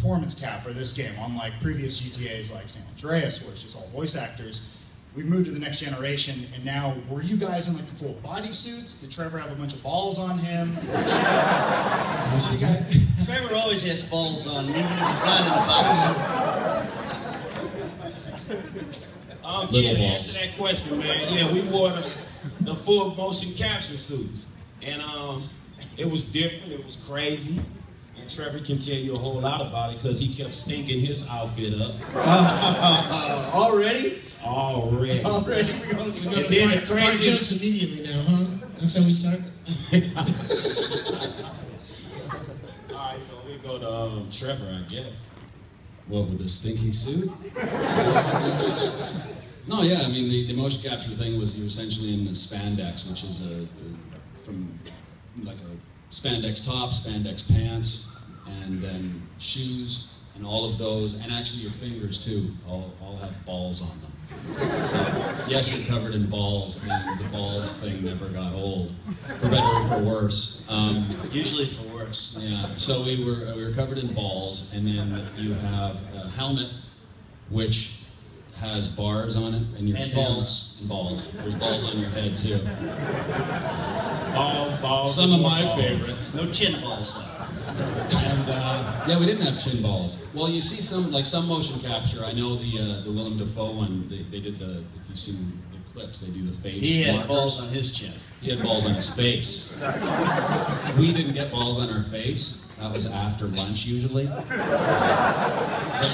performance cap for this game, unlike previous GTAs like San Andreas, where it's just all voice actors. We've moved to the next generation, and now, were you guys in like the full bodysuits? Did Trevor have a bunch of balls on him? Trevor always has balls on him, even if he's not in the bodysuit. Yeah, to answer that question, man, yeah, we wore the full motion capture suits. And it was different, it was crazy. And Trevor can tell you a whole lot about it because he kept stinking his outfit up. Already? Already. We're gonna find jokes immediately now, huh? That's how we start? Alright, so we go to Trevor, I guess. What, with the stinky suit? No, yeah, I mean, the motion capture thing was you're essentially in the spandex, which is from like a spandex top, spandex pants, and then shoes, and all of those, and actually your fingers too, all have balls on them. So, yes, you're covered in balls, and the balls thing never got old, for better or for worse. Usually for worse. Yeah, so we were covered in balls, and then you have a helmet, which has bars on it, and your balls. And balls. There's balls on your head too. Balls. Some of my favorites. No chin balls though. And yeah, we didn't have chin balls. Well, you see some motion capture. I know the Willem Dafoe one. They did the. If you've seen the clips, they do the face. He had markers. balls on his chin. He had balls on his face. We didn't get balls on our face. That was after lunch usually. But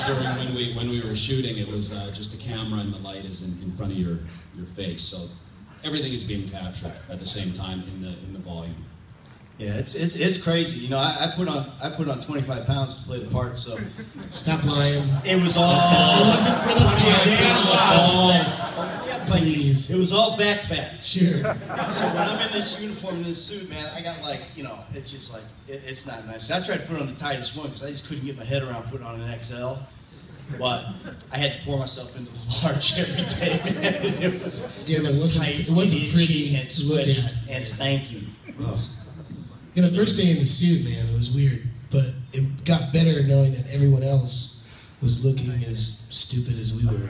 during when we were shooting, it was just the camera and the light is in front of your face. So everything is being captured at the same time in the volume. Yeah, it's crazy. You know, I put on 25 pounds to play the part, so stop lying. It was all. It wasn't for the balls. Please. It was all back fat. Sure. So when I'm in this uniform and this suit, man, I got like, you know, it's just like it's not nice. I tried to put on the tightest one because I just couldn't get my head around putting on an XL. But I had to pour myself into the large every day, man. It wasn't pretty and to look at and stanky. Oh. Yeah, the first day in the suit, man, it was weird, but it got better knowing that everyone else was looking as stupid as we were.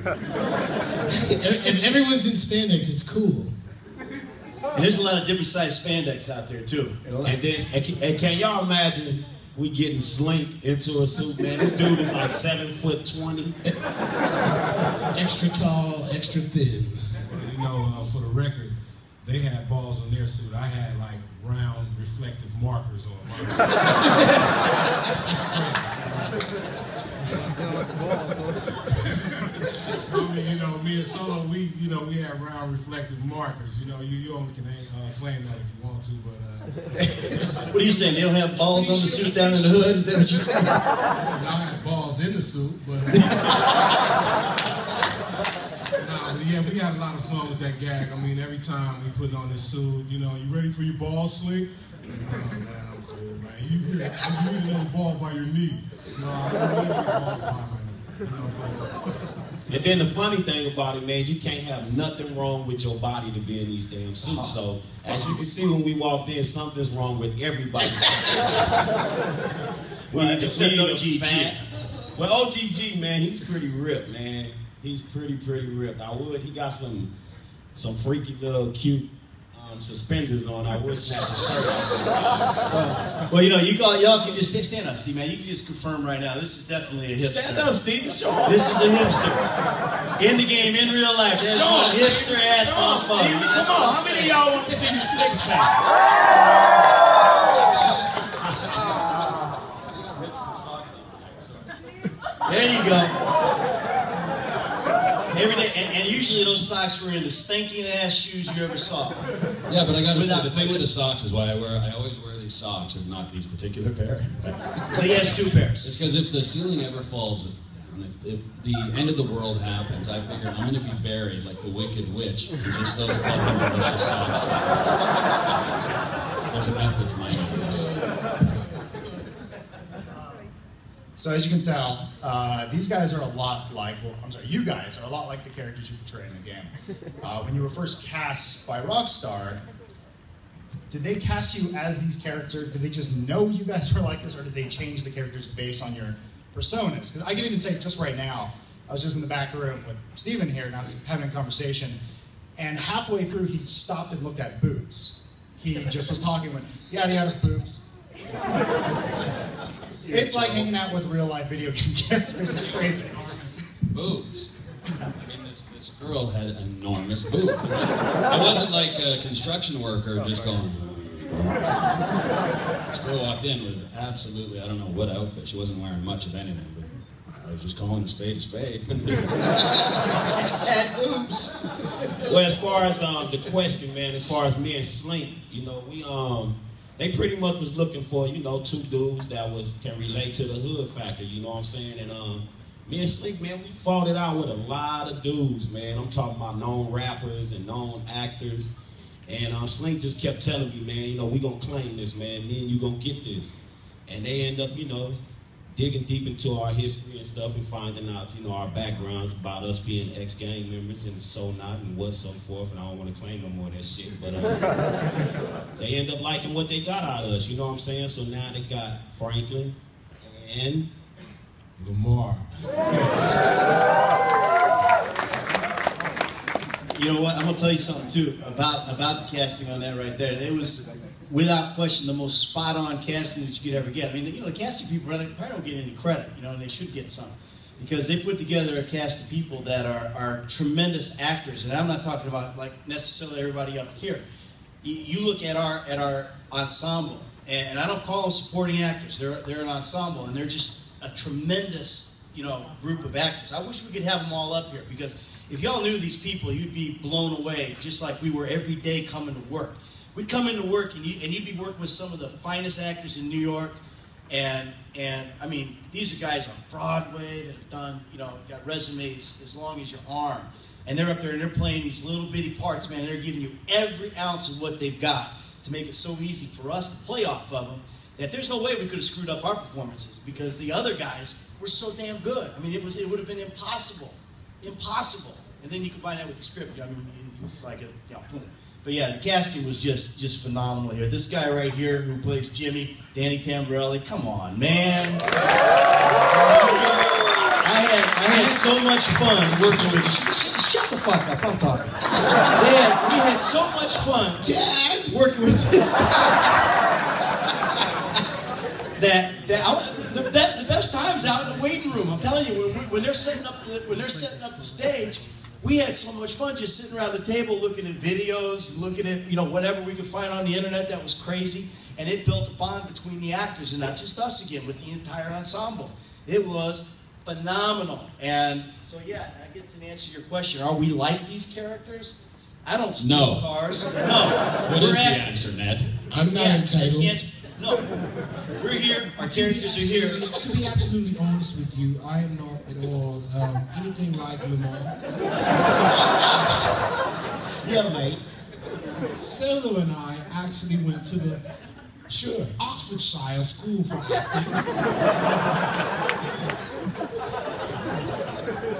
If everyone's in spandex, it's cool. And there's a lot of different size spandex out there too. And can y'all imagine we getting slinked into a suit, man? This dude is like 7'20". Extra tall, extra thin. Well, you know, for the record, they had balls on their suit. I had like round reflective markers on mine. I mean, you know, me and Solo, we had round reflective markers. You know, you only can claim that if you want to, but. What are you saying? They don't have balls on the suit down in the hood? Is that what you're saying? I had balls in the suit, but. But yeah, we had a lot of fun with that gag. I mean, every time we put on this suit, you know, you ready for your ball slick? Oh man, I'm cool, man. You need another ball by your knee. No, I don't need any balls by my knee. You know, but. And then the funny thing about it, man, you can't have nothing wrong with your body to be in these damn suits. So, as you can see when we walked in, something's wrong with everybody. Except OGG. Well, OGG, man, he's pretty ripped, man. He's pretty ripped. He got some freaky little cute suspenders on. I would snatch his shirt off. Well, you know, y'all can just stand up, Steve, man. You can just confirm right now. This is definitely a hipster. Stand up, Steve. Show him. This is a hipster. In the game, in real life. There's one hipster ass motherfucker. Come on, how many of y'all want to see this six pack? There you go. Every day, and usually those socks were in the stinking ass shoes you ever saw. Yeah, but I gotta say, the thing with the socks is why I always wear these socks and not these particular pair. Well, he has two pairs. It's because if the ceiling ever falls down, if the end of the world happens, I figure I'm gonna be buried like the Wicked Witch in just those fucking delicious socks. So, there's a method to my madness. So as you can tell, these guys are a lot like, you guys are a lot like the characters you portray in the game. When you were first cast by Rockstar, did they cast you as these characters? Did they just know you guys were like this, or did they change the characters based on your personas. Because I can even say just right now, I was just in the back room with Steven here, and I was having a conversation, and halfway through he stopped and looked at boobs. He just was talking with yada yada boobs. It's like hanging out with real life video game characters. It's crazy. Boobs. I mean, this girl had enormous boobs. It wasn't like a construction worker just going, boobs. This girl walked in with absolutely, I don't know what outfit. She wasn't wearing much of anything, but I was just calling a spade a spade. And oops. Well, as far as the question, man, as far as me and Slink, you know, we they pretty much was looking for, you know, two dudes that can relate to the hood factor, you know what I'm saying? And me and Slink, man, we fought it out with a lot of dudes, man. I'm talking about known rappers and known actors. And Slink just kept telling me, man, you know, we gonna claim this, man, then you gonna get this. And they end up, you know, digging deep into our history and stuff and finding out, you know, our backgrounds about us being ex-gang members and so not and what so forth. And I don't want to claim no more of that shit, but they end up liking what they got out of us, you know what I'm saying? So now they got Franklin and Lamar. You know what? I'm gonna tell you something too about the casting on that right there. It was, without question, the most spot-on casting that you could ever get. I mean, you know, the casting people probably don't get any credit, you know, and they should get some, because they put together a cast of people that are tremendous actors. And I'm not talking about like necessarily everybody up here. You look at our ensemble, and I don't call them supporting actors. They're an ensemble, and they're just a tremendous, you know, group of actors. I wish we could have them all up here, because if y'all knew these people, you'd be blown away, just like we were every day coming to work. We'd come into work, and you'd be working with some of the finest actors in New York, and I mean, these are guys on Broadway that have done, you know, got resumes as long as your arm, and they're up there and they're playing these little bitty parts, man. They're giving you every ounce of what they've got to make it so easy for us to play off of them that there's no way we could have screwed up our performances, because the other guys were so damn good. I mean, it would have been impossible. And then you combine that with the script. I mean, it's just like boom. But yeah, the casting was just phenomenal here. This guy right here who plays Jimmy, Danny Tamborelli, come on, man. I had so much fun working with you. Shut the fuck up, I'm talking. We had so much fun, Dad, working with this guy. The best times out in the waiting room. I'm telling you, when they're setting up the stage, we had so much fun just sitting around the table looking at videos, looking at, you know, whatever we could find on the internet that was crazy, and it built a bond between the actors, and not just us again, with the entire ensemble. It was phenomenal. And so yeah, I guess in answer to your question, are we like these characters? I don't steal cars. No. What is the answer, Ned? I'm not entitled. No, we're here. Our characters are here. To be absolutely honest with you, I am not at all anything like Lamar. yeah, mate. Solo and I actually went to the Oxfordshire School for Acting.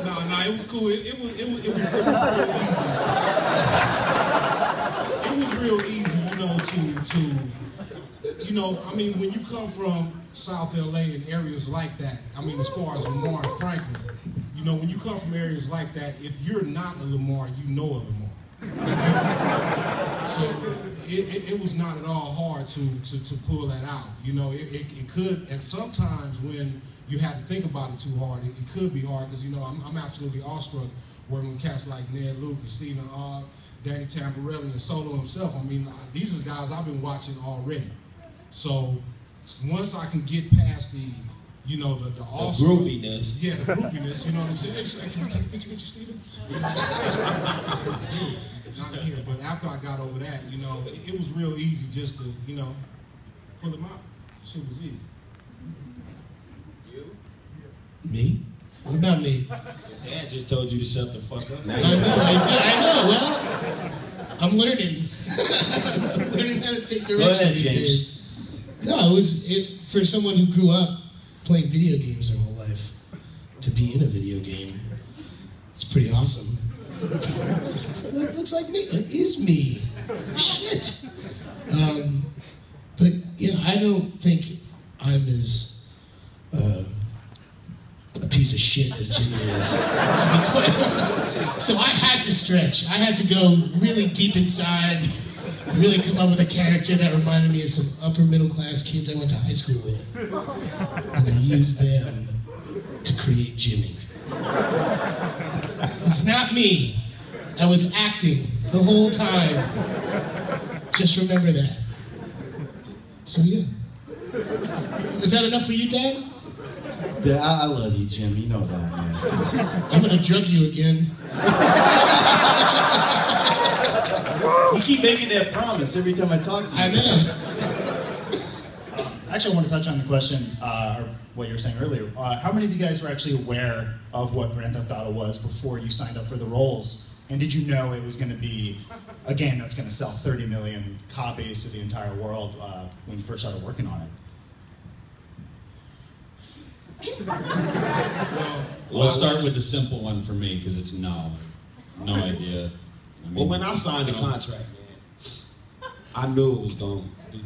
No, it was cool. It was real easy. It was real easy, you know, to you know, I mean, when you come from South LA and areas like that, I mean, as far as Lamar and Franklin, you know, when you come from areas like that, if you're not a Lamar, you know a Lamar. So it was not at all hard to pull that out. You know, it could, and sometimes when you have to think about it too hard, it could be hard, because, you know, I'm absolutely awestruck working with cats like Ned Luke and Stephen R., Danny Tamborelli, and Solo himself. I mean, these are guys I've been watching already. So once I can get past the, you know, the groupiness. Yeah, the groupiness, you know what I'm saying? Hey, can I take a picture with you, Stephen? Not here, but after I got over that, you know, it was real easy just to, you know, pull him out. Shit was easy. You? Me? What about me? Dad just told you to shut the fuck up. Now I know. Well, I'm learning. I'm learning how to take direction these days. No, for someone who grew up playing video games their whole life, to be in a video game, it's pretty awesome. That looks like me. It is me. Shit. But, you know, I don't think I'm as piece of shit as Jimmy is, to be quite honest. So I had to stretch. I had to go really deep inside, really come up with a character that reminded me of some upper middle class kids I went to high school with. And I used them to create Jimmy. It's not me. I was acting the whole time. Just remember that. So yeah. Is that enough for you, Dad? Yeah, I love you, Jim. You know that, man. I'm gonna drug you again. You keep making that promise every time I talk to you. I know. Actually, I want to touch on the question, or what you were saying earlier. How many of you guys were actually aware of what Grand Theft Auto was before you signed up for the roles? And did you know it was going to be a game that's going to sell 30 million copies to the entire world when you first started working on it? We'll start with the simple one for me, because it's no idea. I mean, Well, when I signed the contract, man, I knew it was going to do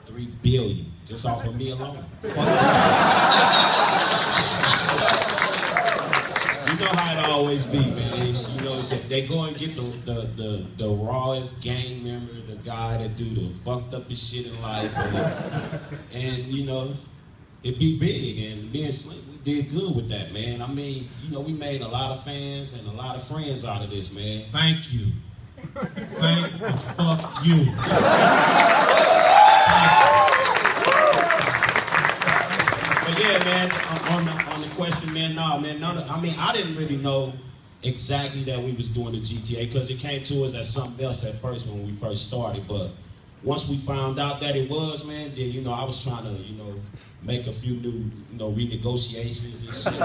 $3 billion just off of me alone. Fuck You know how it always be, man. You know, they go and get the rawest gang member, the guy that do the fucked up shit in life, and you know, it be big. And me and Slim, we did good with that, man. I mean, you know, we made a lot of fans and a lot of friends out of this, man. Thank you. Thank the fuck you. But yeah, man, on the question, man, I didn't really know exactly that we was doing the GTA, because it came to us as something else at first when we first started. But once we found out that it was, man, then, you know, I was trying to, you know, make a few new, you know, renegotiations and shit.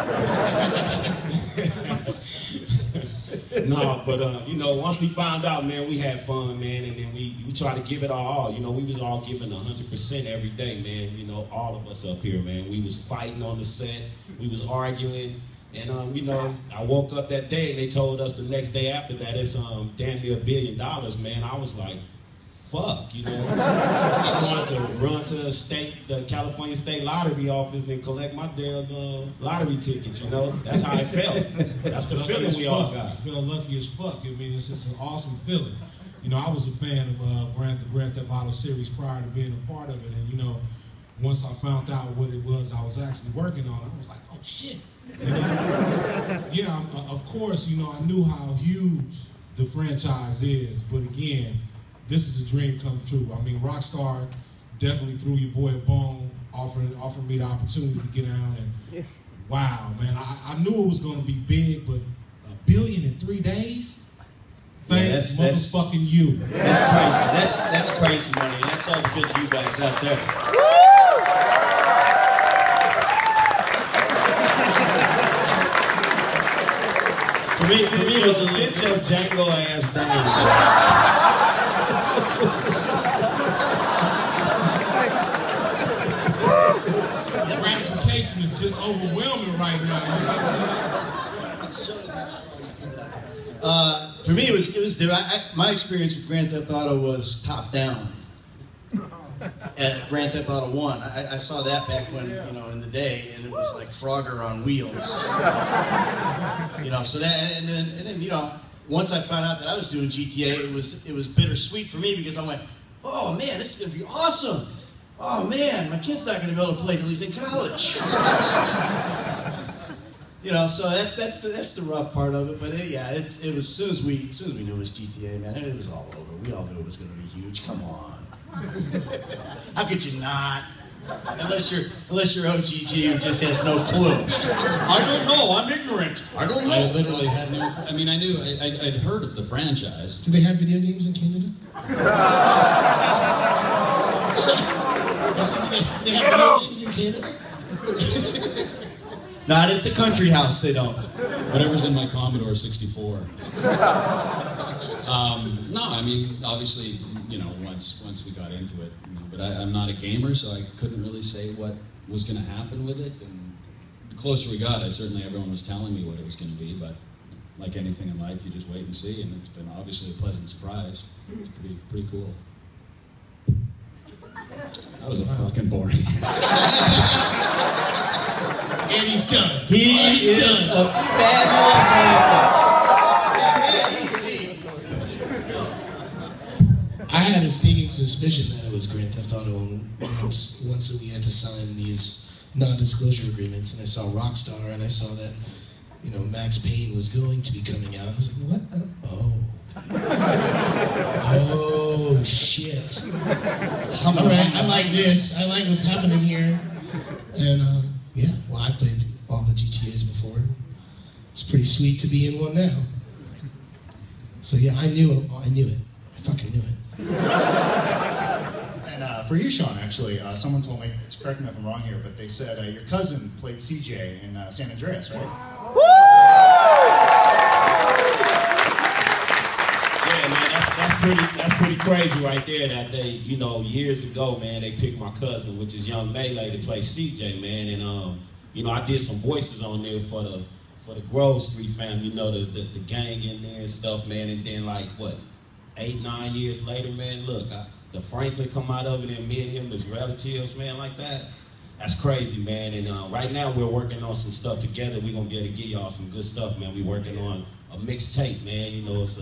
No, but, you know, once we found out, man, we had fun, man, and then we tried to give it our all. You know, we was all giving 100% every day, man. You know, all of us up here, man. We was fighting on the set. We was arguing. And, you know, I woke up that day and they told us the next day after that it's damn near $1 billion, man. I was like, fuck, you know. I wanted to run to the California State Lottery office and collect my damn lottery tickets, you know. That's how it felt. That's the feeling we all got. I feel lucky as fuck. I mean, it's just an awesome feeling. You know, I was a fan of the Grand Theft Auto series prior to being a part of it. And, you know, once I found out what it was I was actually working on, I was like, oh, shit. You know? Yeah, of course, you know, I knew how huge the franchise is. But, again, this is a dream come true. I mean, Rockstar definitely threw your boy a bone, offering me the opportunity to get down, and wow, man, I knew it was going to be big, but $1 billion in 3 days? Thanks, motherfucking you. That's crazy. That's crazy money. And that's all because of you guys out there. For me, it was a sit your Django ass down. Gratification is just overwhelming right now. You know what I'm saying? For me, it was different. My experience with Grand Theft Auto was top down. At Grand Theft Auto 1, I saw that back when, you know, in the day, and it was like Frogger on wheels. You know, so that, and then, you know, once I found out that I was doing GTA, it was bittersweet for me, because I went, oh man, this is gonna be awesome. Oh man, my kid's not gonna be able to play till he's in college. You know, so that's the rough part of it. But it was as soon as we knew it was GTA, man, it was all over. We all knew it was gonna be huge. Come on. How could you not? Unless you're OGG who just has no clue. I don't know. I'm ignorant. I don't know. I literally had no. I mean, I knew. I'd heard of the franchise. Do they have video games in Canada? Do they have video games in Canada? Not at the country house. They don't. Whatever's in my Commodore 64. No, I mean, obviously, you know, once we got into it, you know, but I'm not a gamer, so I couldn't really say what was going to happen with it. And the closer we got, everyone was telling me what it was going to be, but like anything in life, you just wait and see, and it's been obviously a pleasant surprise. It's pretty cool. That was a fucking boring. And he's done. He is a fabulous actor. I had a sneaking suspicion that it was Grand Theft Auto once that we had to sign these non-disclosure agreements, and I saw Rockstar, and I saw that, you know, Max Payne was going to be coming out. I was like, what? Oh, shit. All right, I like this. I like what's happening here. And, yeah, well, I played all the GTAs before. It's pretty sweet to be in one now. So, yeah, I knew it. I fucking knew it. And for you, Sean, actually, someone told me, correct me if I'm wrong here, but they said your cousin played CJ in San Andreas, right? Yeah, man, that's pretty crazy right there. That they, you know, years ago, man, they picked my cousin, which is Young Melee, to play CJ, man, and you know, I did some voices on there for the Grove Street family, you know, the gang in there and stuff, man, and then like what? 8-9 years later, man, look, the Franklin come out of it, and me and him as relatives, man, like that. That's crazy, man. And right now we're working on some stuff together. We're gonna be able to give y'all some good stuff, man. We're working on a mixtape, man. You know, it's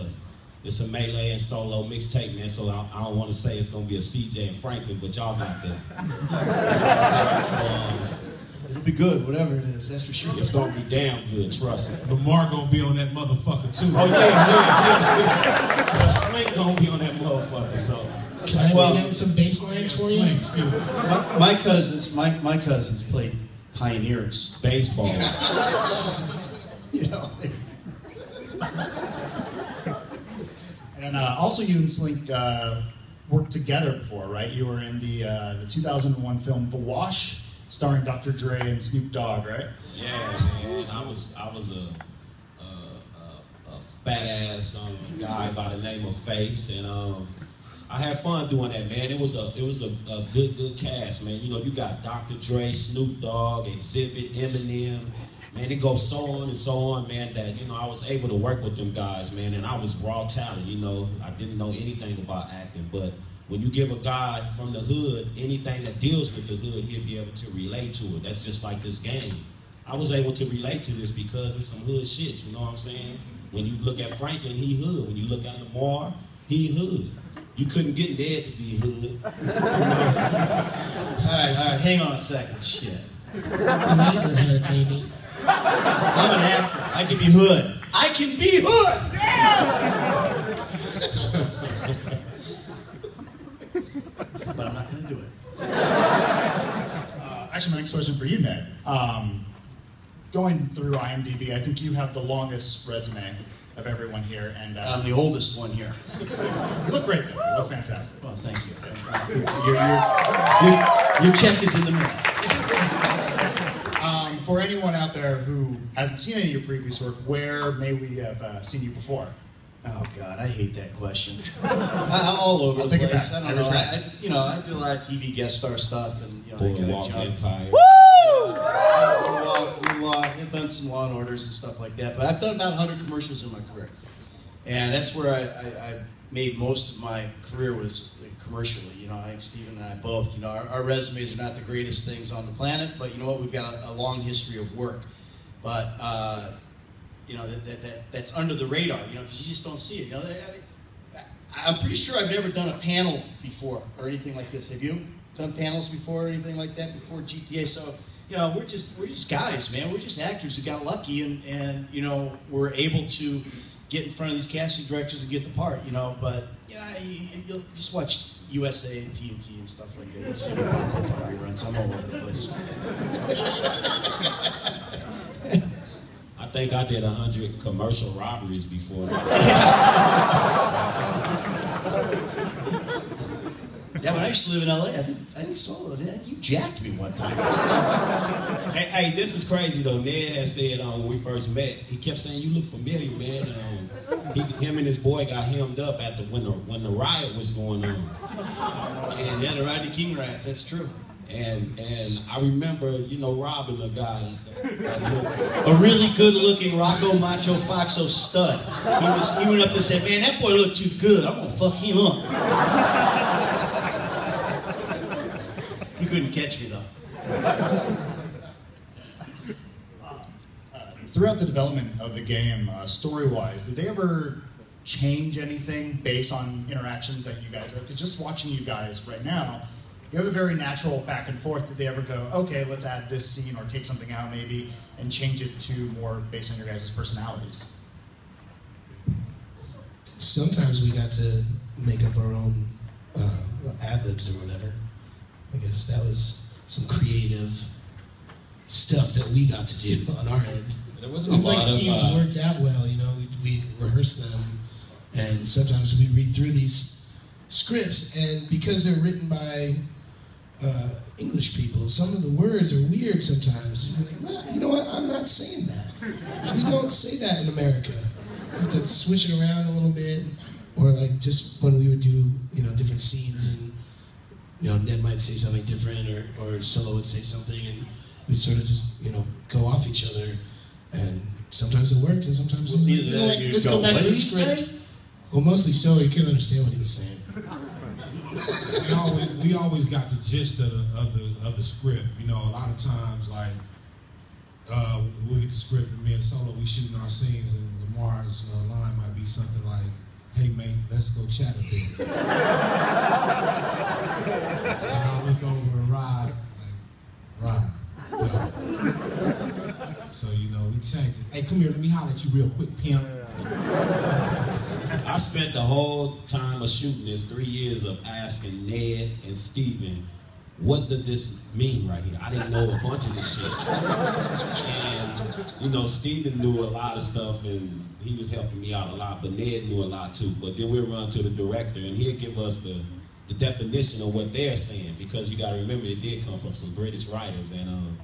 a Melee and solo mixtape, man. So I don't want to say it's gonna be a CJ and Franklin, but y'all got that. You know what I'm saying? So, it'll be good, whatever it is, that's for sure. It's gonna be damn good, trust me. Lamar gonna be on that motherfucker too. Oh yeah. The Slink gonna be on that motherfucker, so. Can I lay down some bass lines for you? My cousins played Pioneers. Baseball. You know. And also you and Slink worked together before, right? You were in the 2001 film The Wash, starring Dr. Dre and Snoop Dogg, right? Yeah, man. I was a fat ass guy by the name of Face, and I had fun doing that, man. It was a good cast, man. You know, you got Dr. Dre, Snoop Dogg, Exhibit, Eminem. Man, it goes so on and so on, man, that, you know, I was able to work with them guys, man, and I was raw talent, you know. I didn't know anything about acting, but when you give a guy from the hood anything that deals with the hood, he'll be able to relate to it. That's just like this game. I was able to relate to this because it's some hood shit, you know what I'm saying? When you look at Franklin, he hood. When you look at Lamar, he hood. You couldn't get there to be hood. All right, hang on a second, shit. I'm not your hood, baby. I'm an actor. I can be hood. I can be hood! But I'm not going to do it. Actually, my next question for you, Ned. Going through IMDb, I think you have the longest resume of everyone here, and I'm the oldest one here. you look great, though. You look fantastic. Well, thank you. Your check is in the mail. For anyone out there who hasn't seen any of your previous work, where may we have seen you before? Oh God, I hate that question. All over I'll the take place. it back. I don't know. I did a lot of TV guest star stuff, and I Boardwalk got a job. Empire. Boardwalk. I've done some Law and Orders and stuff like that. But I've done about 100 commercials in my career, and that's where I made most of my career was commercially. You know, I think Steven and I both. You know, our resumes are not the greatest things on the planet, but you know what? We've got a long history of work. But you know, that's under the radar, you know, because you just don't see it. You know, I'm pretty sure I've never done a panel before or anything like this. Have you done panels before or anything like that before GTA? So, you know, we're just guys, man. We're just actors who got lucky and you know, we're able to get in front of these casting directors and get the part, you know. But, you know, you'll just watch USA and TNT and stuff like that. You'll see what pop up on reruns. I'm all over the place. I think I did 100 commercial robberies before. Yeah, when I used to live in LA, I think so. You jacked me one time. Hey, this is crazy though. Ned had said when we first met, he kept saying, "You look familiar, man." Him and his boy got hemmed up at when the riot was going on. And yeah, the Rodney King riots. That's true. And I remember, you know, robbing a guy that looked a really good-looking Rocco Macho Foxo stud. He went up there and said, "Man, that boy looked too good. I'm gonna fuck him up." He couldn't catch me though. throughout the development of the game, story-wise, did they ever change anything based on interactions that you guys have? Because just watching you guys right now, you have a very natural back and forth. Did they ever go, okay, let's add this scene or take something out maybe and change it to more based on your guys' personalities? Sometimes we got to make up our own ad-libs or whatever. I guess that was some creative stuff that we got to do on our end. There wasn't a lot like of scenes worked out well, you know, we'd rehearse them, and sometimes we'd read through these scripts, and because they're written by English people, some of the words are weird sometimes. You're like, well, you know what, I'm not saying that. So we don't say that in America. We have to switch it around a little bit, or like just when we would do, you know, different scenes, and you know, Ned might say something different, or Solo would say something, and we'd sort of just, you know, go off each other, and sometimes it worked, and sometimes it didn't. You know, like, let's go back to the script. Well, mostly Solo, he couldn't understand what he was saying. We always got the gist of the script. You know, a lot of times, like, we'll get the script, and me and Solo, we shooting our scenes, and Lamar's line might be something like, "Hey mate, let's go chat a bit." And I'll look over and Rod, like, Rod. So, you know, we changed it. Hey, come here, let me holler at you real quick, pimp. I spent the whole time of shooting this 3 years of asking Ned and Steven, what does this mean right here? I didn't know a bunch of this shit. And, you know, Steven knew a lot of stuff, and he was helping me out a lot, but Ned knew a lot too. But then we'll run to the director, and he'll give us the definition of what they're saying, because you gotta remember it did come from some British writers, and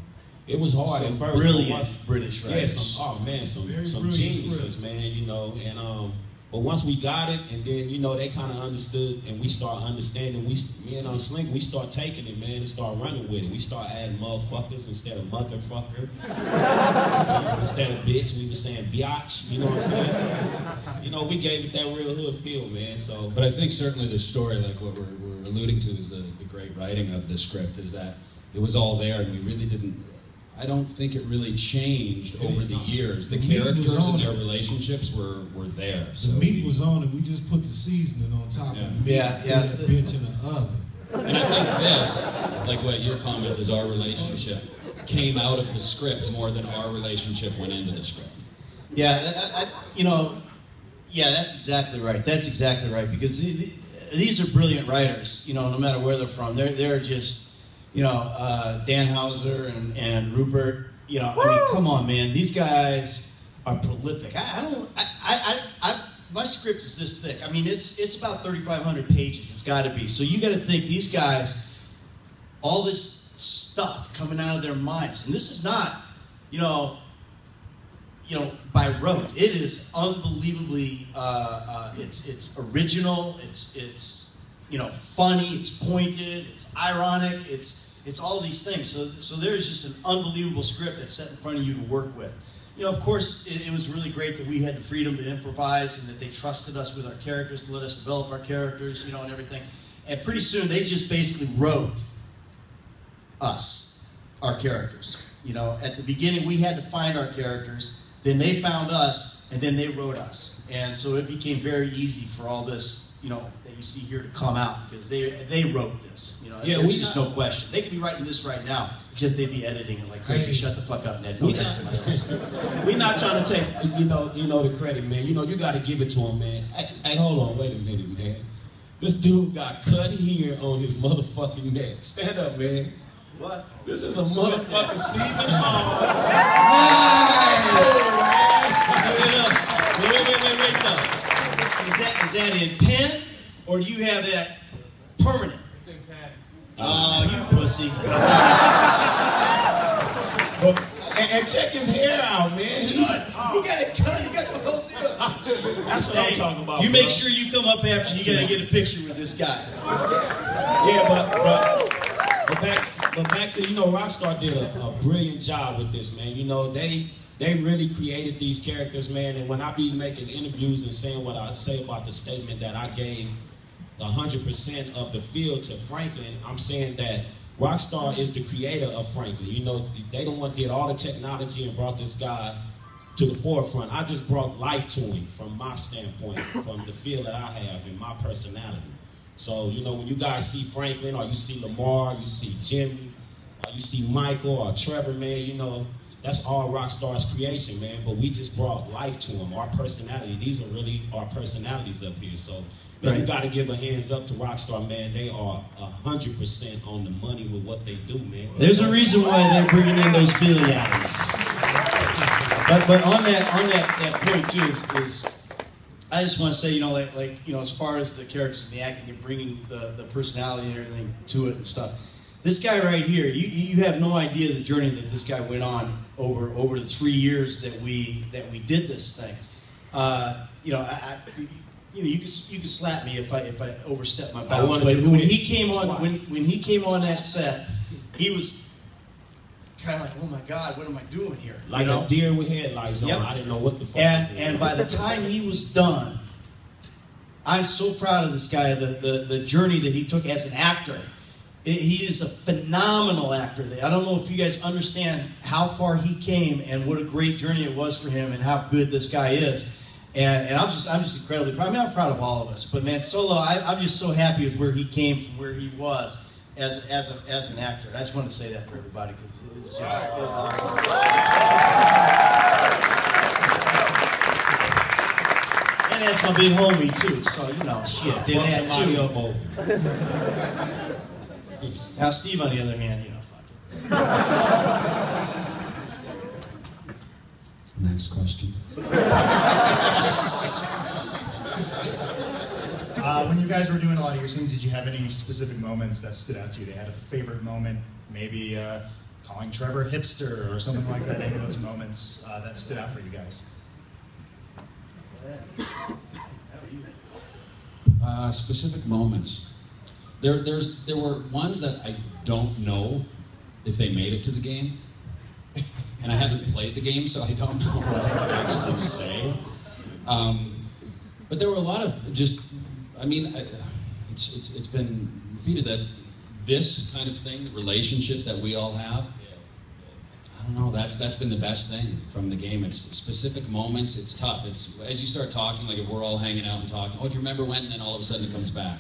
it was hard at first. Brilliant British writers. Yeah, some geniuses, man, you know, and but once we got it, and then, you know, they kind of understood, and we start understanding, me and Slink, we start taking it, man, and start running with it. We start adding motherfuckers instead of motherfucker. Instead of bitch, we were saying biatch, you know what I'm saying? So, you know, we gave it that real hood feel, man, so. But I think certainly the story, like what we're alluding to, is the great writing of the script, is that it was all there, and we really didn't, I don't think it really changed over the years. The characters and their relationships were there. So the meat was on it. We just put the seasoning on top of it. Yeah. That bitch in the oven. And I think this, like what your comment is, our relationship came out of the script more than our relationship went into the script. Yeah, you know, yeah, that's exactly right. That's exactly right, because these are brilliant writers. You know, no matter where they're from, they're just. You know, Dan Hauser and Rupert, you know, I mean, come on, man. These guys are prolific. My script is this thick. I mean, it's about 3,500 pages. It's got to be. So you got to think these guys, all this stuff coming out of their minds. And this is not, you know, by rote. It is unbelievably, it's original. It's you know, funny, it's pointed, it's ironic, it's all these things. So there's just an unbelievable script that's set in front of you to work with. You know, of course, it was really great that we had the freedom to improvise and that they trusted us with our characters, to let us develop our characters, you know, and everything. And pretty soon, they just basically wrote us, our characters. You know, at the beginning, we had to find our characters, then they found us, and then they wrote us. And so it became very easy for all this, you know, that you see here to come out, because they wrote this. You know, yeah, there's just no question. They could be writing this right now, except they'd be editing it like crazy. Shut the fuck up, Ned. Don't tell somebody else. We're not trying to take, you know, the credit, man. You know, you got to give it to him, man. Hey, hold on, wait a minute, man. This dude got cut here on his motherfucking neck. Stand up, man. What? This is a motherfucking Stephen Hall. Wait, though. Is that in pen, or do you have that permanent? It's in pen. Oh, you pussy. and check his hair out, man. You got it cut. You got the whole deal. That's what I'm talking about. You make sure you come up after. You got to get a picture with this guy. Yeah, but back to, you know, Rockstar did a brilliant job with this, man. You know, they really created these characters, man, and when I be making interviews and saying what I say about the statement that I gave 100% of the field to Franklin, I'm saying that Rockstar is the creator of Franklin. You know, they the one did all the technology and brought this guy to the forefront. I just brought life to him from my standpoint, from the feel that I have in my personality. So, you know, when you guys see Franklin, or you see Lamar, you see Jimmy, or you see Michael or Trevor, man, you know, that's all Rockstar's creation, man. But we just brought life to them, our personality. These are really our personalities up here. So, man, you got to give a hands up to Rockstar, man. They are 100% on the money with what they do, man. There's a reason why they're bringing in those billions. But on that point too is I just want to say, you know, like you know, as far as the characters and the acting and bringing the personality and everything to it and stuff. This guy right here, you have no idea the journey that this guy went on over the 3 years that we did this thing. You know, you can slap me if I overstep my bounds. But when he came on that set, he was kind of like, oh my God, what am I doing here? Like a deer with headlights on. I didn't know what the fuck. And by the time he was done, I'm so proud of this guy. The journey that he took as an actor. He is a phenomenal actor. I don't know if you guys understand how far he came and what a great journey it was for him and how good this guy is. And I'm just incredibly proud. I mean, I'm proud of all of us. But man, Solo, I'm just so happy with where he came from, where he was as an actor. I just want to say that for everybody because it was awesome. And that's my big homie too. So you know, shit, did that too. Now Steve, on the other hand, you know, fuck it. Next question. When you guys were doing a lot of your scenes, did you have any specific moments that stood out to you? They had a favorite moment, maybe calling Trevor hipster or something like that. Any of those moments that stood out for you guys? Specific moments. There were ones that I don't know if they made it to the game, and I haven't played the game, so I don't know what I can actually say. But there were a lot of just, I mean, it's been repeated that this kind of thing, the relationship that we all have, I don't know, that's been the best thing from the game. It's specific moments. It's tough. It's as you start talking, like if we're all hanging out and talking, oh, do you remember when? And then all of a sudden it comes back.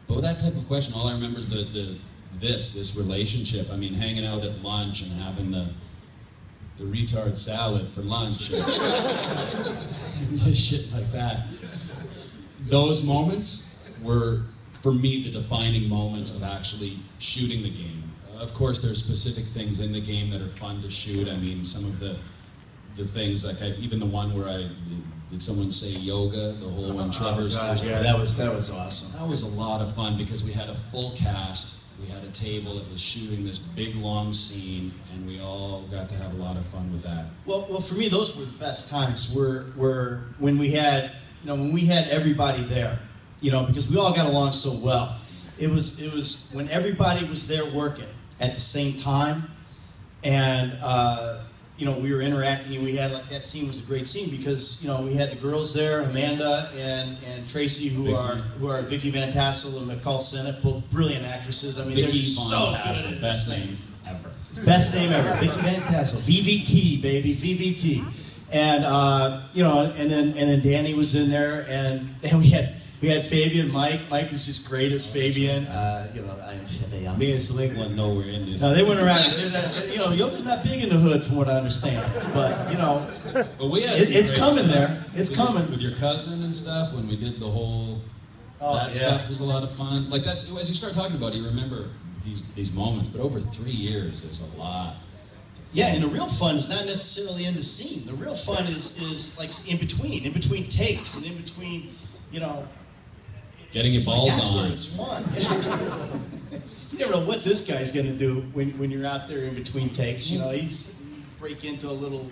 But with that type of question, all I remember is this relationship. I mean, hanging out at lunch and having the retard salad for lunch, and just shit like that. Those moments were, for me, the defining moments of actually shooting the game. Of course, there's specific things in the game that are fun to shoot. I mean, some of the things, like even the one where did someone say yoga? The whole one, Trevor's first. Yeah, that was awesome. That was a lot of fun because we had a full cast. We had a table that was shooting this big long scene, and we all got to have a lot of fun with that. Well, for me, those were the best times. Were when we had everybody there, you know, because we all got along so well. It was when everybody was there working at the same time, and you know, we were interacting, and we had, like, that scene was a great scene because, you know, we had the girls there, Amanda and Tracy, who are Vicky Van Tassel and McCall Sennett, both brilliant actresses. I mean, Vicky they're just Van so Tassel, good at best this name ever. Best name ever, Vicky Van Tassel, VVT, baby, VVT, and you know, and then Danny was in there, and we had Fabian, Mike is just great as Fabian. You know, me and Slick went nowhere in this. No, they went around. You know, yoga's not big in the hood, from what I understand. But you know, it's coming there. It's coming with your cousin and stuff. When we did the whole stuff was a lot of fun. Like that's as you start talking about it, you remember these moments. But over 3 years, there's a lot. Yeah, and the real fun is not necessarily in the scene. The real fun is like in between takes, and in between, you know. Getting your balls on. It's fun. You never know what this guy's going to do when you're out there in between takes. You know, he's break into a little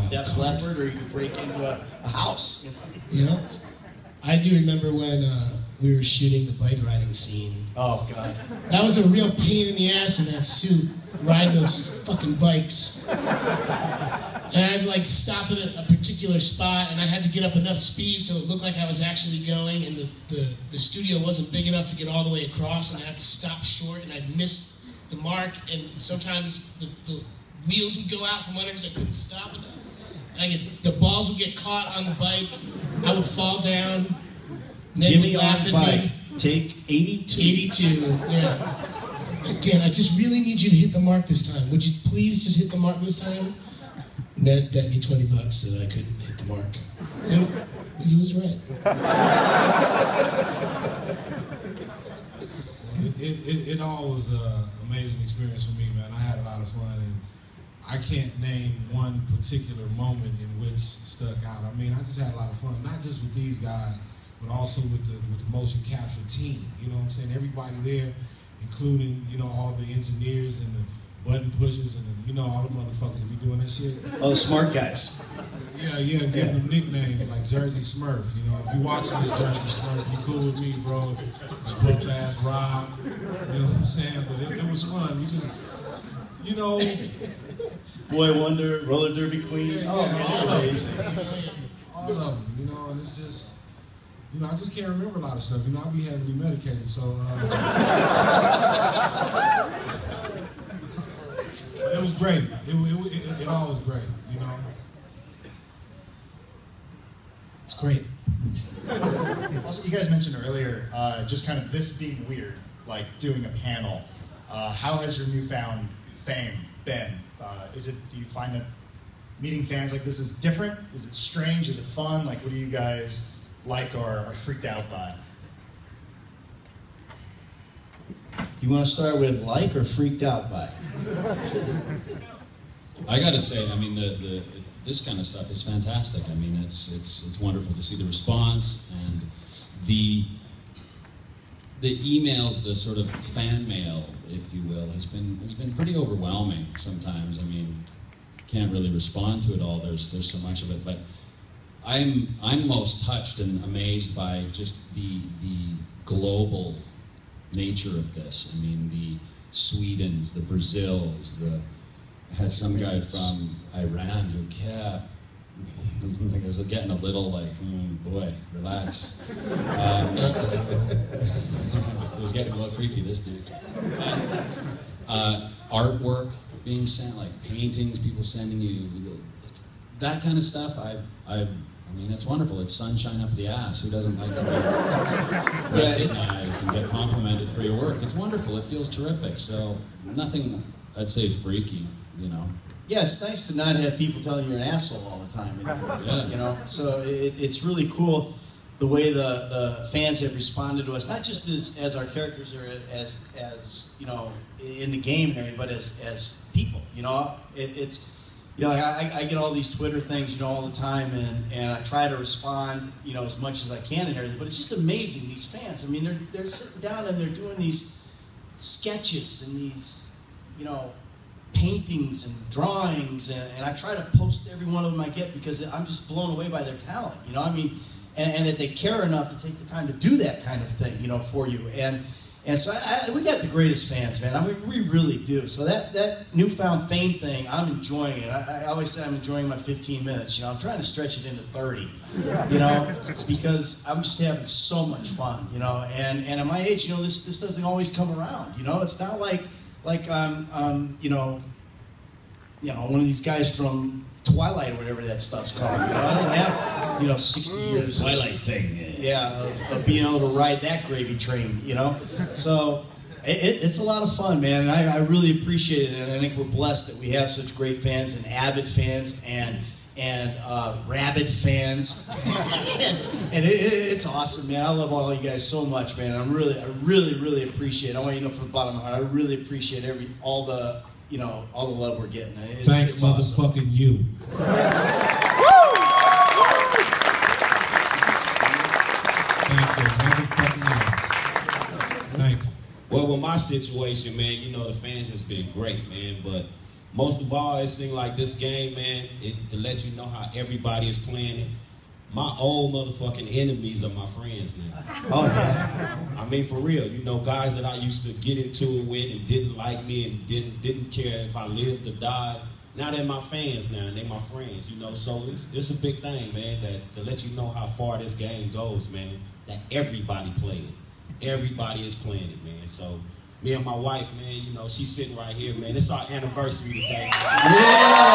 Def Leppard, or you can break into a house. You know, I do remember when we were shooting the bike riding scene. Oh, God. That was a real pain in the ass in that suit, riding those fucking bikes. And I had to, like, stop at a particular spot, and I had to get up enough speed so it looked like I was actually going, and the studio wasn't big enough to get all the way across, and I had to stop short, and I'd miss the mark, and sometimes the wheels would go out from under because I couldn't stop enough. the balls would get caught on the bike. I would fall down. Ned Jimmy would laugh on at bike. me. Take 82. 82, yeah. Like, Dan, I just really need you to hit the mark this time. Would you please just hit the mark this time? Ned bet me $20 that I couldn't hit the mark. And he was right. It all was an amazing experience for me, man. I had a lot of fun, and I can't name one particular moment in which stuck out. I mean, I just had a lot of fun, not just with these guys, but also with the motion capture team. You know what I'm saying? Everybody there, including, you know, all the engineers and the button pushers and the, you know, all the motherfuckers that be doing that shit. All the smart guys. Yeah, giving them nicknames like Jersey Smurf. You know, if you watching this Jersey Smurf, you cool with me, bro. Buff ass Rob. You know what I'm saying? But it was fun. You just, you know. Boy Wonder, Roller Derby Queen. Yeah, oh, man, all of amazing. them. All of them, you know, and it's just, you know, I just can't remember a lot of stuff. You know, I'll be heavily medicated, so. It was great. It all was great, you know. It's great. Also, you guys mentioned earlier just kind of this being weird, like doing a panel. How has your newfound fame been? Do you find that meeting fans like this is different? Is it strange? Is it fun? Like, what do you guys like or are freaked out by? You want to start with like or freaked out by? I gotta say, I mean, this kind of stuff is fantastic. I mean, it's wonderful to see the response and the emails, the sort of fan mail, if you will, has been pretty overwhelming sometimes. I mean, can't really respond to it all. There's so much of it, but I'm most touched and amazed by just the global nature of this. I mean, the Swedens, the Brazils, I had some guy from Iran who kept, I think I was getting a little like, boy, relax. It was getting a little creepy, this dude. Artwork being sent, like paintings, people sending you, that kind of stuff, I mean, it's wonderful. It's sunshine up the ass. Who doesn't like to be recognized and get complimented for your work? It's wonderful. It feels terrific. So nothing, I'd say, freaky, you know. Yeah, it's nice to not have people telling you you're an asshole all the time. You know, so it's really cool the way the fans have responded to us, not just as our characters or as you know in the game and everything, but as people. You know, it's. You know, I get all these Twitter things, you know, all the time, and I try to respond, you know, as much as I can and everything. But it's just amazing, these fans. I mean, they're sitting down and they're doing these sketches and these, you know, paintings and drawings, and I try to post every one of them I get because I'm just blown away by their talent, you know. I mean, and that they care enough to take the time to do that kind of thing, you know, for you. And so we got the greatest fans, man. I mean, we really do. So that newfound fame thing, I'm enjoying it. I always say I'm enjoying my 15 minutes. You know, I'm trying to stretch it into 30. You know, because I'm just having so much fun. You know, and at my age, you know, this doesn't always come around. You know, it's not like I'm you know, one of these guys from Twilight or whatever that stuff's called. You know, I don't have, you know, 60 years. Twilight thing. Yeah, of being able to ride that gravy train, you know? So it's a lot of fun, man, and I really appreciate it, and I think we're blessed that we have such great fans and avid fans and rabid fans. and it's awesome, man. I love all you guys so much, man. I really appreciate it. I want you to know from the bottom of my heart, I really appreciate all the love we're getting. Thank motherfucking awesome. You. Thank you. Well, with my situation, man, you know, the fans has been great, man. But most of all, it seems like this game, man, to let you know how everybody is playing it. My old motherfucking enemies are my friends now. Oh, yeah. I mean, for real, you know, guys that I used to get into it with and didn't like me and didn't care if I lived or died. Now they're my fans now, and they're my friends, you know. So it's a big thing, man, that to let you know how far this game goes, man, that everybody play it. Everybody is playing it, man. So me and my wife, man, you know, she's sitting right here, man. It's our anniversary today. Yeah!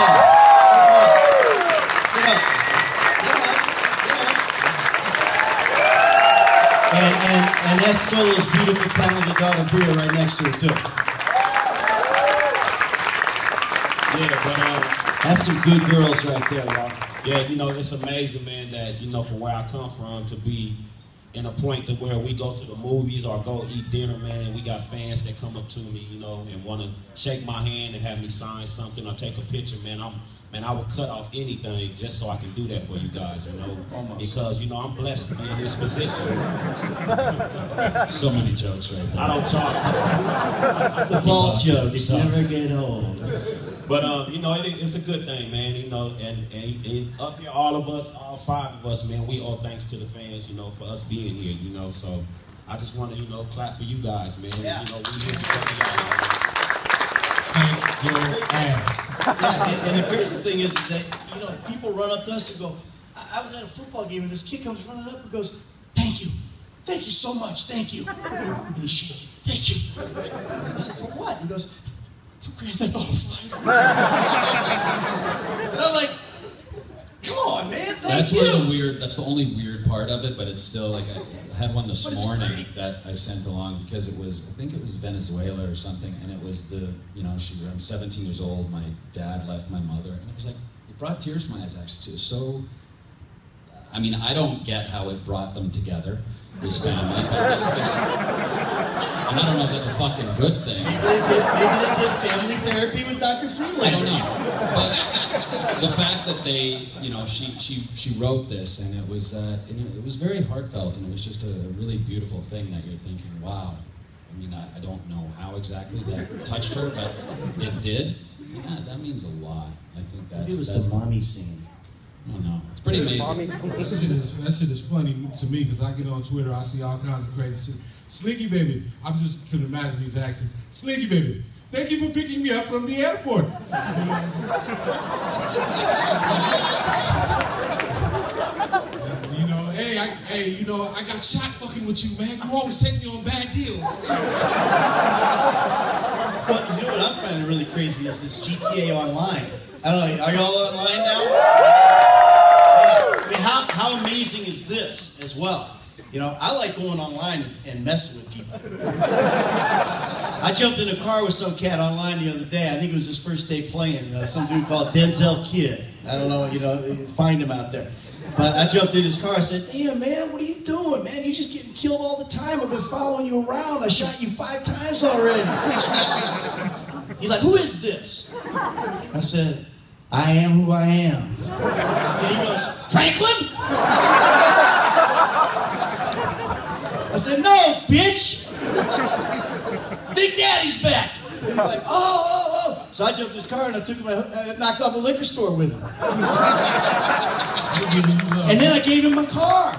that solo's beautiful, talented daughter Bria right next to it too. Yeah, but That's some good girls right there, y'all. yeah, you know, it's amazing, man, that, you know, from where I come from to be in a point to where we go to the movies or go eat dinner, man. We got fans that come up to me, you know, and want to shake my hand and have me sign something or take a picture, man. I would cut off anything just so I can do that for you guys, you know. Almost. Because, you know, I'm blessed to be in this position. So many jokes right there. I don't talk. The ball jokes never get old. But, you know, it's a good thing, man, you know, and up here, all of us, all 5 of us, man, we owe thanks to the fans, you know, for us being here, you know, so I just want to, you know, clap for you guys, man. Yeah. You know, we here together. Thank your ass. Yeah, and the crazy thing is that, you know, people run up to us and go, I was at a football game and this kid comes running up and goes, thank you so much, thank you. And he's shaking, thank you. I said, for what? He goes, for Grand Theft Auto 5. And I'm like, come on, man, thank you. That's the only weird part of it, but it's still like, I had one this morning that I sent along because it was, I think it was Venezuela or something, and it was I'm 17 years old, my dad left my mother, and it was like, it brought tears to my eyes actually. It was so, I mean, I don't get how it brought them together, this family, but this and I don't know if that's a fucking good thing. Maybe they did family therapy with Dr. Freeland. I don't know. But the fact that they, you know, she wrote this and it was very heartfelt and it was just a really beautiful thing that you're thinking, wow. I mean, I don't know how exactly that touched her, but it did. Yeah, that means a lot. I think that's... Maybe it was the mommy scene. I don't know. It's pretty amazing. That shit is funny to me because I get on Twitter, I see all kinds of crazy shit. Slinky baby, I just couldn't imagine these accents. Slinky baby, thank you for picking me up from the airport. You know, I got shot fucking with you, man. You always take me on bad deals. But you know what I'm finding really crazy is this GTA Online. I don't know, are y'all online now? I mean, how amazing is this as well? You know, I like going online and messing with people. I jumped in a car with some cat online the other day. I think it was his first day playing. Some dude called Denzel Kid. I don't know, you know, find him out there. But I jumped in his car and said, damn, man, what are you doing, man? You're just getting killed all the time. I've been following you around. I shot you 5 times already. He's like, who is this? I said, I am who I am. And he goes, Franklin? I said, no, bitch. Big Daddy's back. And he's like, oh. So I jumped in his car and I took him, I knocked off a liquor store with him. And then I gave him my car.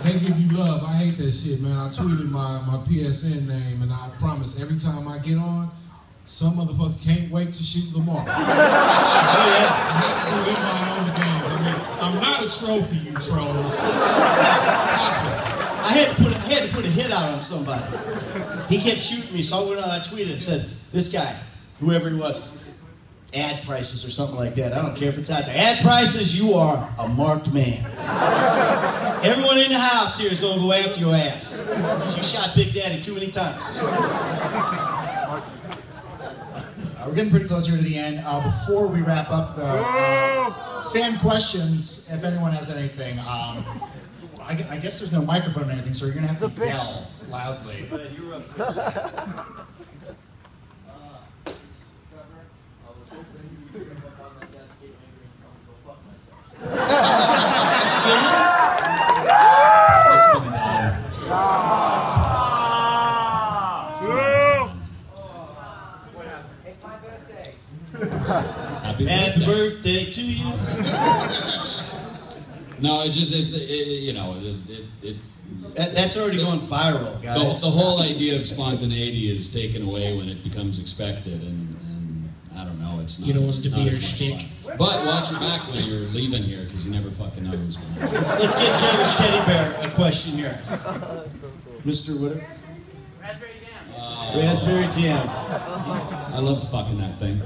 They give you love. I hate that shit, man. I tweeted my PSN name and I promise every time I get on, some motherfucker can't wait to shoot Lamar. Oh, yeah. I have to win my own games. I mean, I'm not a trophy, you trolls. Stop it. I had to put a hit out on somebody. He kept shooting me, so I went on, I tweeted and said, this guy, whoever he was, ad prices or something like that. I don't care if it's out there. Ad prices, you are a marked man. Everyone in the house here is going to go after your ass. Because you shot Big Daddy too many times. We're getting pretty close here to the end. Before we wrap up, the fan questions, if anyone has anything, I guess there's no microphone or anything, so you're going to have to yell loudly. But you're up first. This is Trevor. I was hoping you could jump up on my desk, get angry, and tell me to go fuck myself. It's been done. It's my birthday. Happy birthday to you. No, it's just, That's already going viral, guys. the whole idea of spontaneity is taken away when it becomes expected, and I don't know, it's not. You don't want it to not be as your much shtick. fun. But watch your back when you're leaving here, because you never fucking know who's behind. Let's get Jerry's teddy bear a question here. Mr. Woodard? Raspberry jam. Raspberry jam. I love fucking that thing.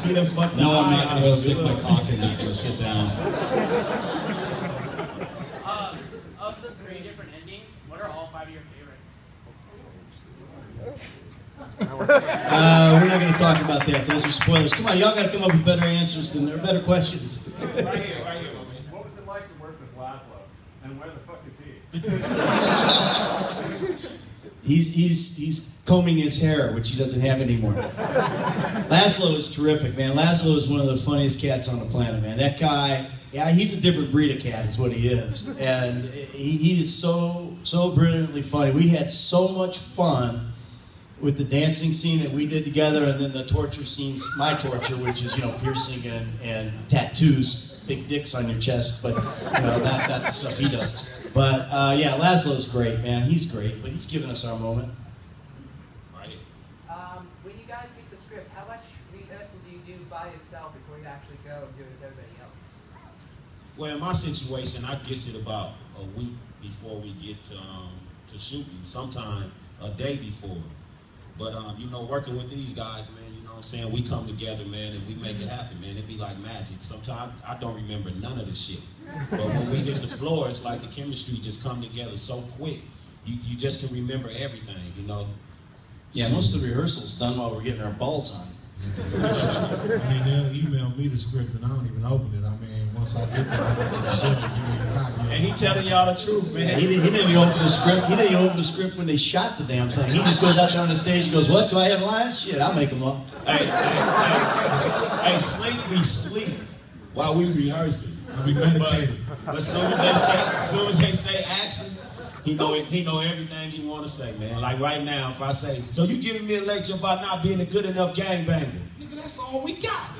He done fucked No, I'm the not eye gonna out go of stick it. my cock in that, so sit down. Of the We're not going to talk about that. Those are spoilers. Come on, y'all got to come up with better answers than there, better questions. Right here, my man. What was it like to work with Laszlo? And where the fuck is he? He's combing his hair, which he doesn't have anymore. Laszlo is terrific, man. Laszlo is one of the funniest cats on the planet, man. That guy, yeah, he's a different breed of cat, is what he is, and he is so brilliantly funny. We had so much fun with the dancing scene that we did together, and then the torture scenes, my torture, which is piercing and tattoos, big dicks on your chest, but not the stuff he does. But yeah, Laszlo's great, man. He's great, but he's giving us our moment. Right. When you guys get the script, how much rehearsal do you do by yourself before you actually go and do it with everybody else? Well, in my situation, I guess it about a week before we get to shooting, sometime a day before. But working with these guys, man, you know what I'm saying? We come together, man, and we make it happen, man. It be like magic. Sometimes I don't remember none of the shit. But when we hit the floor, it's like the chemistry just come together so quick. You just can remember everything, you know? Yeah, most of the rehearsals done while we're getting our balls on. I mean, they'll email me the script and I don't even open it. I mean, once I get there, I'm going to give me a copy. And he telling y'all the truth, man. He didn't even open the script. He didn't even open the script when they shot the damn thing. He just goes out there on the stage and goes, "What? Do I have lines? Shit, I'll make them up." Hey, Slink be sleep while we rehearsing. I'll be medicated. But as soon as they say action, he know everything he want to say, man. Like right now, if I say, "So you giving me a lecture about not being a good enough gangbanger?" Nigga, that's all we got.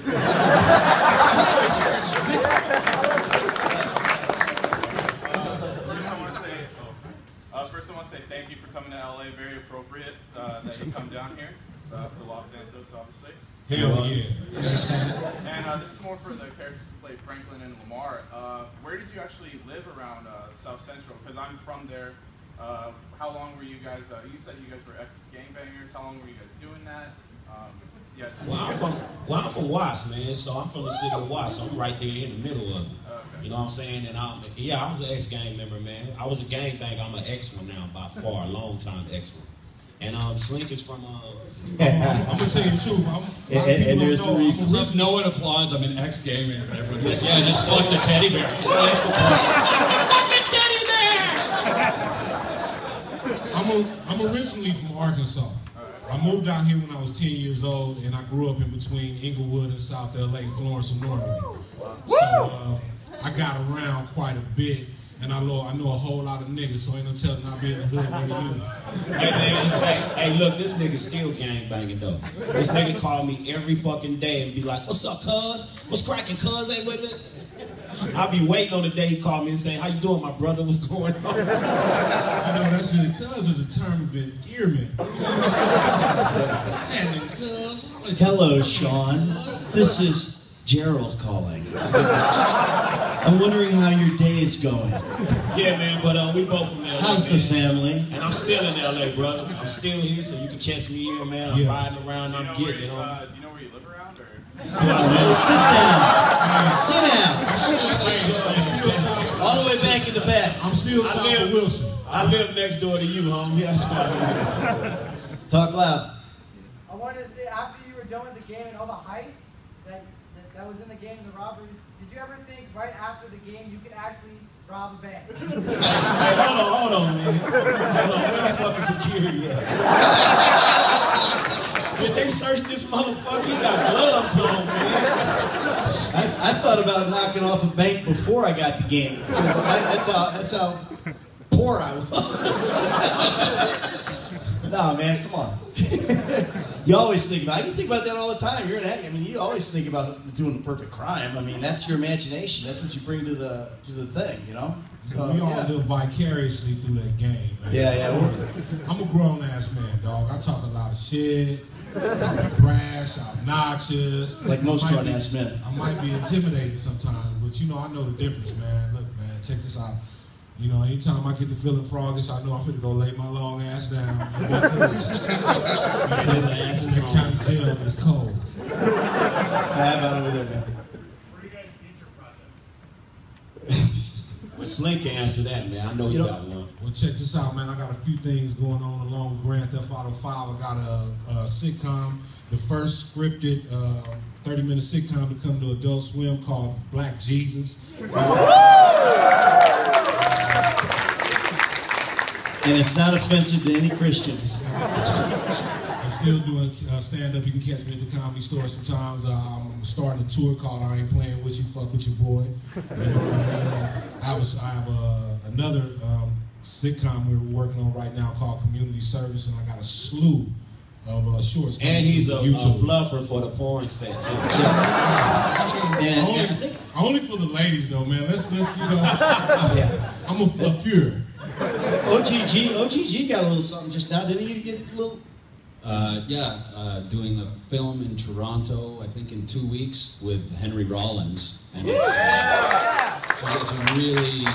First, I want to say thank you for coming to LA. Very appropriate that you come down here for Los Santos, obviously. Hell yeah. And this is more for the characters who play Franklin and Lamar. Where did you actually live around South Central? Because I'm from there. How long were you guys, you said you guys were ex-gangbangers. How long were you guys doing that? Yeah. Well, I'm from Watts, man. So I'm from the city of Watts. So I'm right there in the middle of it. Okay. You know what I'm saying? And I was an ex-gang member, man. I was a gangbanger. I'm an ex-one now, by far, a long time ex-one. And Slink is from I'm gonna tell you the truth. And there's the reason. If no one applauds, I'm an ex-gang member. Everyone's like, yeah, just fuck the teddy bear. Fuck the teddy bear! I'm originally from Arkansas. I moved out here when I was 10 years old, and I grew up in between Inglewood and South LA, Florence and Normandy. So I got around quite a bit, and I know a whole lot of niggas, so ain't no telling not being in the hood nigga either. Hey man, hey, look, this nigga still gangbanging though. This nigga call me every fucking day and be like, "What's up, cuz? What's cracking, cuz? Hey, wait. I'll be waiting on the day he call me and say, "How you doing, my brother? What's going on?" You know, that's it. Cuz is a term of endearment. Standing cuz. Hello, Sean. This is Gerald calling. I'm wondering how your day is going. Yeah, man, but we both from LA. How's the family? And I'm still in LA, brother. I'm still here, so you can catch me here, man. I'm riding around, I'm getting it on. Do you know where you live around? Or? Sit down. All the way back in the back. I'm still south of Wilson. I live next door to you, homie. That's why. Talk loud. I wanted to say, after you were done with the game and all the heists that was in the game and the robberies, did you ever think right after the game you could actually rob a bank? Hey, hold on, man. Hold on, where the fuck is security at? Did they search this motherfucker? He got gloves on, man. I thought about knocking off a bank before I got the game. That's how poor I was. No, man, come on. You always think about it. You think about that all the time. You're an actor. I mean, you always think about doing the perfect crime. I mean, that's your imagination. That's what you bring to the thing, you know? So we all live vicariously through that game, man. Yeah. I'm a grown-ass man, dog. I talk a lot of shit. I'm brash, I'm obnoxious. Like most grown-ass men. I might be intimidating sometimes, but you know, I know the difference, man. Look, man, check this out. You know, anytime I get to feeling froggish, I know I'm finna go lay my long ass down and be cool. Because the county jail is cold. How about over there, man? Where do you guys feature projects? Well, Slim can answer that, man. I know he got one. Well, check this out, man. I got a few things going on along with Grand Theft Auto 5. I got a sitcom, the first scripted 30-minute sitcom to come to Adult Swim called Black Jesus. And it's not offensive to any Christians. I'm still doing stand-up. You can catch me at the Comedy Store sometimes. I'm starting a tour called I Ain't Playing With You, Fuck With Your Boy. You know what I mean? And I have another sitcom we're working on right now called Community Service, and I got a slew of shorts. And he's a fluffer for the porn set, too. Only for the ladies, though, man. Let's you know, I'm a fluffer. OGG got a little something just now, didn't you? Get a little... doing a film in Toronto, I think in 2 weeks with Henry Rollins, and it's a really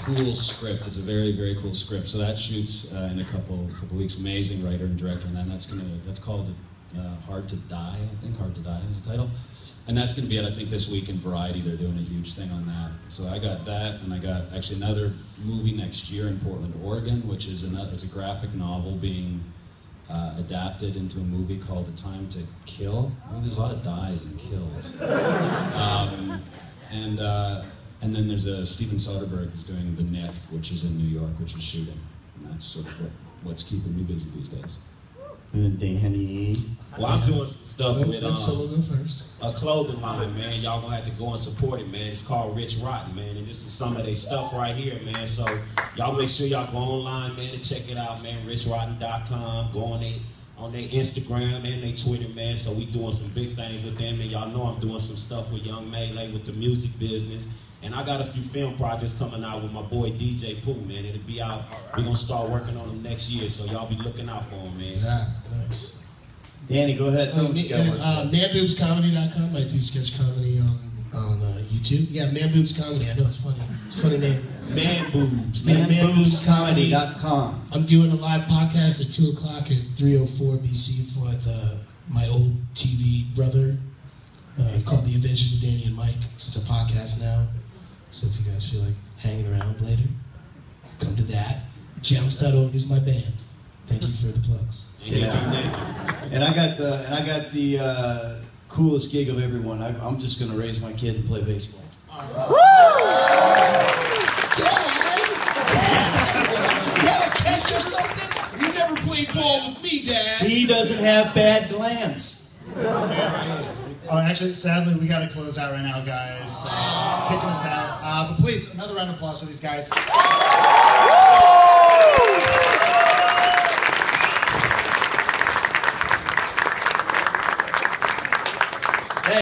cool script. It's a very, very cool script. So that shoots in a couple weeks. Amazing writer and director, and then that's called Hard to Die. I think Hard to Die is the title, and that's going to be it. I think this week in Variety they're doing a huge thing on that. So I got that, and I got actually another movie next year in Portland, Oregon, which is it's a graphic novel being adapted into a movie called A Time to Kill. I mean, there's a lot of dies and kills. And then there's a Steven Soderbergh who's doing The Nick, which is in New York, which is shooting. And that's sort of what's keeping me busy these days. And Danny. Well, I'm doing some stuff with a clothing line, man. Y'all gonna have to go and support it, man. It's called Rich Rotten, man, and this is some of their stuff right here, man. So y'all make sure y'all go online, man, and check it out, man. RichRotten.com. Go on their Instagram and their Twitter, man. So we doing some big things with them, and y'all know I'm doing some stuff with Young Melee with the music business. And I got a few film projects coming out with my boy DJ Pooh, man. It'll be out. We're going to start working on them next year, so y'all be looking out for them, man. Yeah, nice. Danny, go ahead. Manboobscomedy.com. I do sketch comedy on YouTube. Yeah, Manboobs Comedy. I know it's funny. It's a funny name. Manboobs. Manboobscomedy.com. I'm doing a live podcast at 2 o'clock at 304 BC with my old TV brother called The Adventures of Danny and Mike. So it's a podcast now. So if you guys feel like hanging around later, come to that. Jams.org is my band. Thank you for the plugs. Yeah. And I got the coolest gig of everyone. I'm just going to raise my kid and play baseball. Woo! Dad! You have a catch or something? You never played ball with me, Dad. He doesn't have bad glance. Oh, actually, sadly, we got to close out right now, guys. Kicking us out. But please, another round of applause for these guys.